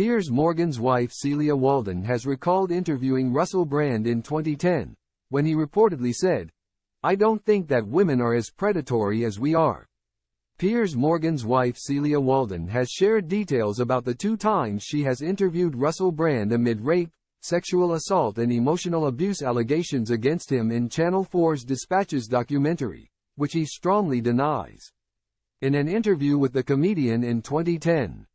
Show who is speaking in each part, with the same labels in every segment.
Speaker 1: Piers Morgan's wife Celia Walden has recalled interviewing Russell Brand in 2010, when he reportedly said, "I don't think that women are as predatory as we are." Piers Morgan's wife Celia Walden has shared details about the 2 times she has interviewed Russell Brand amid rape, sexual assault and emotional abuse allegations against him in Channel 4's Dispatches documentary, which he strongly denies. In an interview with the comedian in 2010,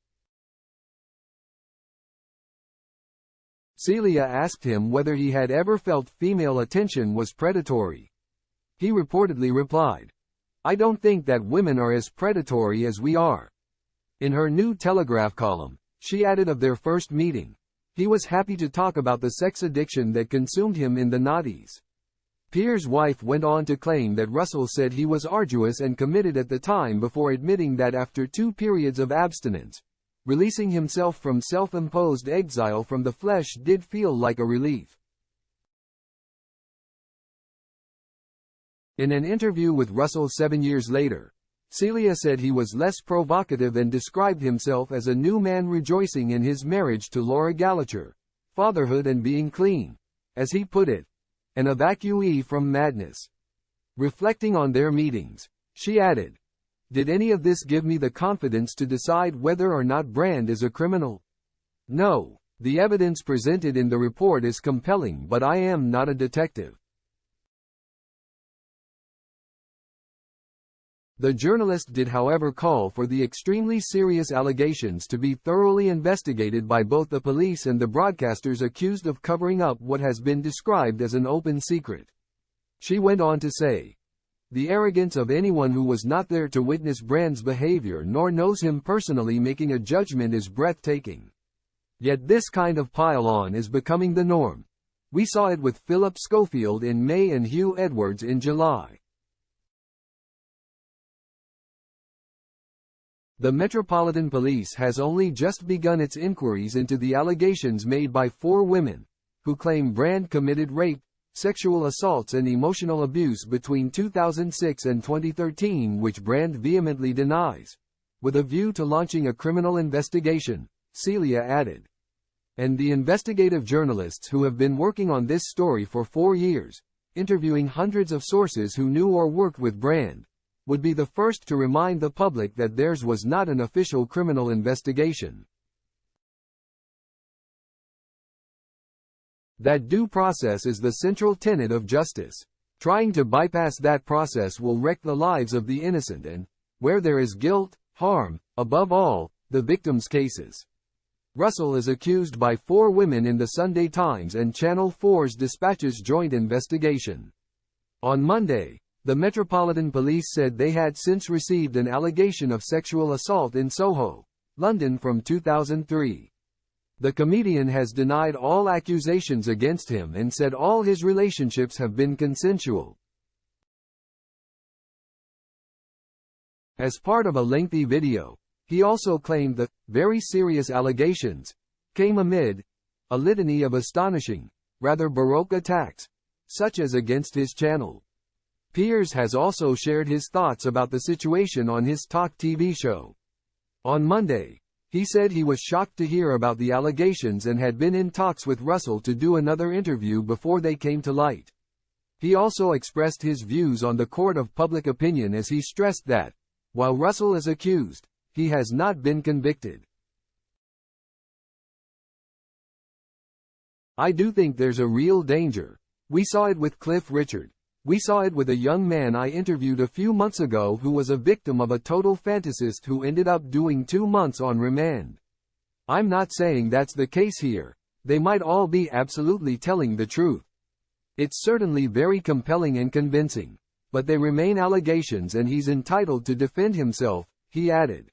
Speaker 1: Celia asked him whether he had ever felt female attention was predatory. He reportedly replied, "I don't think that women are as predatory as we are." In her new Telegraph column, she added of their first meeting, "He was happy to talk about the sex addiction that consumed him in the '90s. Piers' wife went on to claim that Russell said he was arduous and committed at the time before admitting that after 2 periods of abstinence, releasing himself from self-imposed exile from the flesh did feel like a relief. In an interview with Russell 7 years later, Celia said he was less provocative and described himself as a new man rejoicing in his marriage to Laura Gallagher, fatherhood and being clean, as he put it, an evacuee from madness. Reflecting on their meetings, she added, "Did any of this give me the confidence to decide whether or not Brand is a criminal? No. The evidence presented in the report is compelling, but I am not a detective." The journalist did however call for the extremely serious allegations to be thoroughly investigated by both the police and the broadcasters accused of covering up what has been described as an open secret. She went on to say, "The arrogance of anyone who was not there to witness Brand's behavior nor knows him personally making a judgment is breathtaking. Yet this kind of pile-on is becoming the norm. We saw it with Philip Schofield in May and Hugh Edwards in July." The Metropolitan Police has only just begun its inquiries into the allegations made by 4 women, who claim Brand committed rape, sexual assaults and emotional abuse between 2006 and 2013, which Brand vehemently denies, with a view to launching a criminal investigation, Celia added. And the investigative journalists who have been working on this story for 4 years, interviewing hundreds of sources who knew or worked with Brand, would be the first to remind the public that theirs was not an official criminal investigation. That due process is the central tenet of justice. Trying to bypass that process will wreck the lives of the innocent and, where there is guilt, harm, above all, the victims' cases. Russell is accused by 4 women in the Sunday Times and Channel 4's Dispatches joint investigation. On Monday, the Metropolitan Police said they had since received an allegation of sexual assault in Soho, London from 2003. The comedian has denied all accusations against him and said all his relationships have been consensual. As part of a lengthy video, he also claimed the very serious allegations came amid a litany of astonishing, rather baroque attacks, such as against his channel. Piers has also shared his thoughts about the situation on his talk TV show. On Monday, he said he was shocked to hear about the allegations and had been in talks with Russell to do another interview before they came to light. He also expressed his views on the court of public opinion as he stressed that, while Russell is accused, he has not been convicted. "I do think there's a real danger. We saw it with Cliff Richard. We saw it with a young man I interviewed a few months ago who was a victim of a total fantasist who ended up doing 2 months on remand. I'm not saying that's the case here. They might all be absolutely telling the truth. It's certainly very compelling and convincing, but they remain allegations and he's entitled to defend himself," he added.